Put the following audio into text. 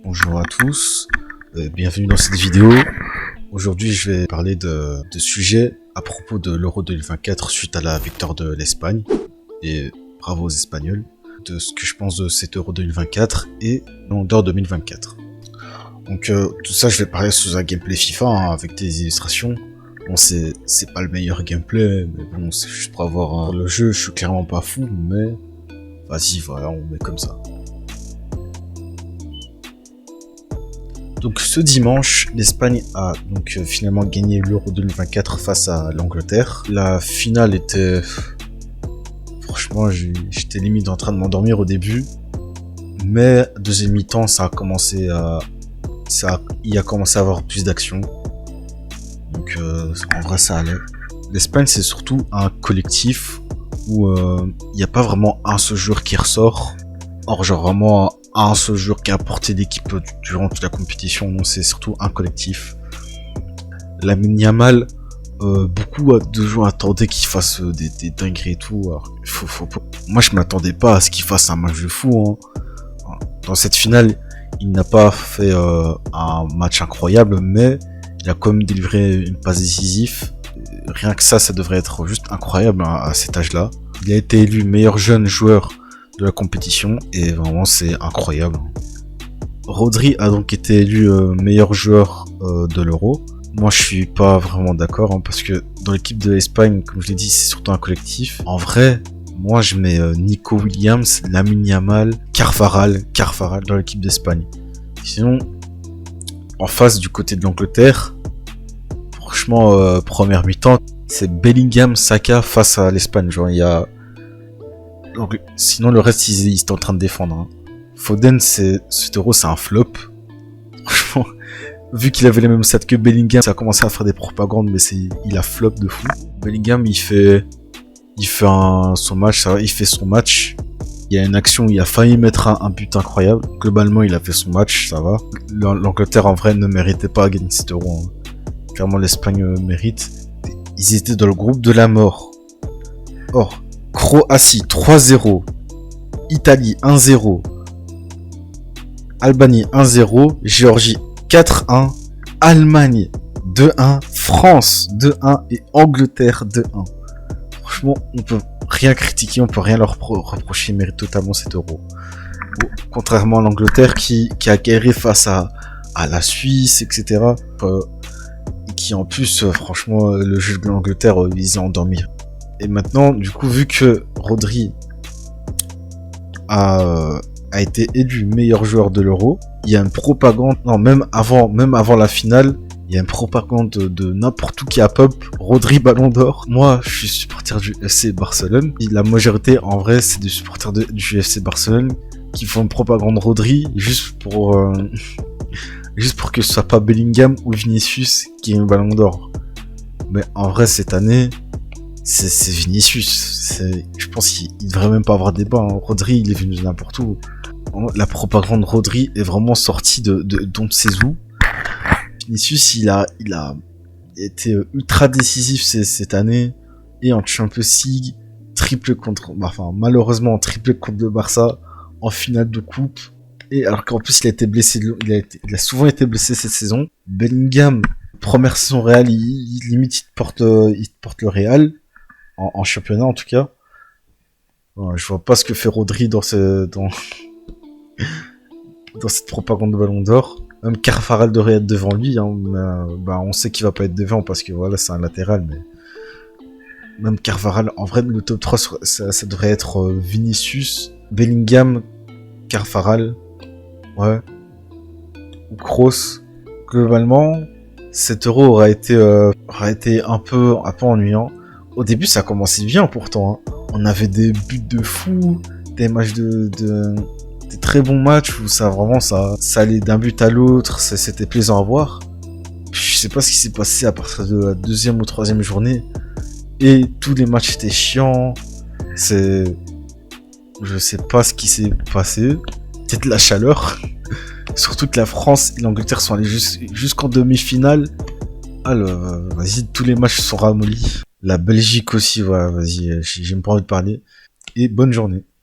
Bonjour à tous, bienvenue dans cette vidéo. Aujourd'hui je vais parler de sujets à propos de l'Euro 2024 suite à la victoire de l'Espagne. Et bravo aux Espagnols, de ce que je pense de cet Euro 2024 et d'Euro 2024. Donc tout ça je vais parler sous un gameplay FIFA avec des illustrations. Bon c'est pas le meilleur gameplay, mais bon c'est juste pour avoir le jeu, je suis clairement pas fou, mais vas-y voilà on met comme ça. Donc ce dimanche, l'Espagne a donc finalement gagné l'Euro 2024 face à l'Angleterre. La finale était... Franchement, j'étais limite en train de m'endormir au début. Mais deuxième mi-temps, il a commencé à avoir plus d'action. Donc en vrai, ça allait. L'Espagne, c'est surtout un collectif où il n'y a pas vraiment un seul joueur qui ressort. Or, genre vraiment un seul joueur qui a porté l'équipe durant toute la compétition, c'est surtout un collectif. Lamine Yamal, beaucoup de joueurs attendaient qu'il fasse des dingueries et tout. Alors, moi, je m'attendais pas à ce qu'il fasse un match de fou. Dans cette finale, il n'a pas fait un match incroyable, mais il a quand même délivré une passe décisive. Rien que ça devrait être juste incroyable à cet âge-là. Il a été élu meilleur jeune joueur de la compétition et vraiment c'est incroyable. Rodri a donc été élu meilleur joueur de l'Euro. Moi je suis pas vraiment d'accord parce que dans l'équipe de l'Espagne, comme je l'ai dit, c'est surtout un collectif. En vrai, moi je mets Nico Williams, Lamine Yamal, Carvajal dans l'équipe d'Espagne. Sinon, en face du côté de l'Angleterre, franchement première mi-temps, c'est Bellingham, Saka face à l'Espagne. Genre il y a donc, sinon le reste ils étaient en train de défendre. Foden, cet Euro c'est un flop. Franchement, vu qu'il avait les mêmes stats que Bellingham, ça a commencé à faire des propagandes, mais il a flop de fou. Bellingham il fait son match, ça va, il fait son match. Il y a une action où il a failli mettre un but incroyable. Globalement il a fait son match, ça va. L'Angleterre en vrai ne méritait pas à gagner cet Euro. Clairement l'Espagne mérite. Ils étaient dans le groupe de la mort. Or, Croatie 3-0, Italie 1-0, Albanie 1-0, Géorgie 4-1, Allemagne 2-1, France 2-1 et Angleterre 2-1. Franchement, on peut rien critiquer, on peut rien leur reprocher, ils méritent totalement cet Euro. Bon, contrairement à l'Angleterre qui a guéri face à la Suisse, etc. Et qui en plus, franchement, le jeu de l'Angleterre, ils ont endormi. Et maintenant, du coup, vu que Rodri a été élu meilleur joueur de l'Euro, il y a une propagande, même avant la finale, il y a une propagande de n'importe où qui a pop, Rodri Ballon d'Or. Moi, je suis supporter du FC Barcelone. Et la majorité, en vrai, c'est des supporters du FC Barcelone qui font une propagande Rodri juste pour que ce soit pas Bellingham ou Vinicius qui ait un Ballon d'Or. Mais en vrai, cette année, c'est Vinicius. Je pense qu'il devrait même pas avoir débat. Rodri, il est venu de n'importe où. La propagande Rodri est vraiment sortie de d'on ne sait où. Vinicius, il a été ultra décisif cette année et en Champions League, malheureusement triplé contre le Barça en finale de coupe. Et alors qu'en plus il a été blessé, il a souvent été blessé cette saison. Bellingham, première saison Real, limite il porte le Real. En championnat en tout cas. Je vois pas ce que fait Rodri dans cette propagande de Ballon d'Or. Même Carvajal devrait être devant lui. Mais, on sait qu'il va pas être devant parce que voilà, c'est un latéral. Mais même Carvajal, en vrai, le top 3, ça devrait être Vinicius, Bellingham, Carvajal, ouais, ou Kroos. Globalement, cet Euro aura été un peu ennuyant. Au début, ça commençait bien pourtant. On avait des buts de fou, des matchs des très bons matchs où ça allait d'un but à l'autre, c'était plaisant à voir. Puis, je sais pas ce qui s'est passé à partir de la deuxième ou troisième journée. Et tous les matchs étaient chiants. Je sais pas ce qui s'est passé. Peut-être la chaleur. Surtout que la France et l'Angleterre sont allés jusqu'en demi-finale. Alors, vas-y, tous les matchs sont ramollis. La Belgique aussi, voilà, vas-y, j'ai même pas envie de parler. Et bonne journée.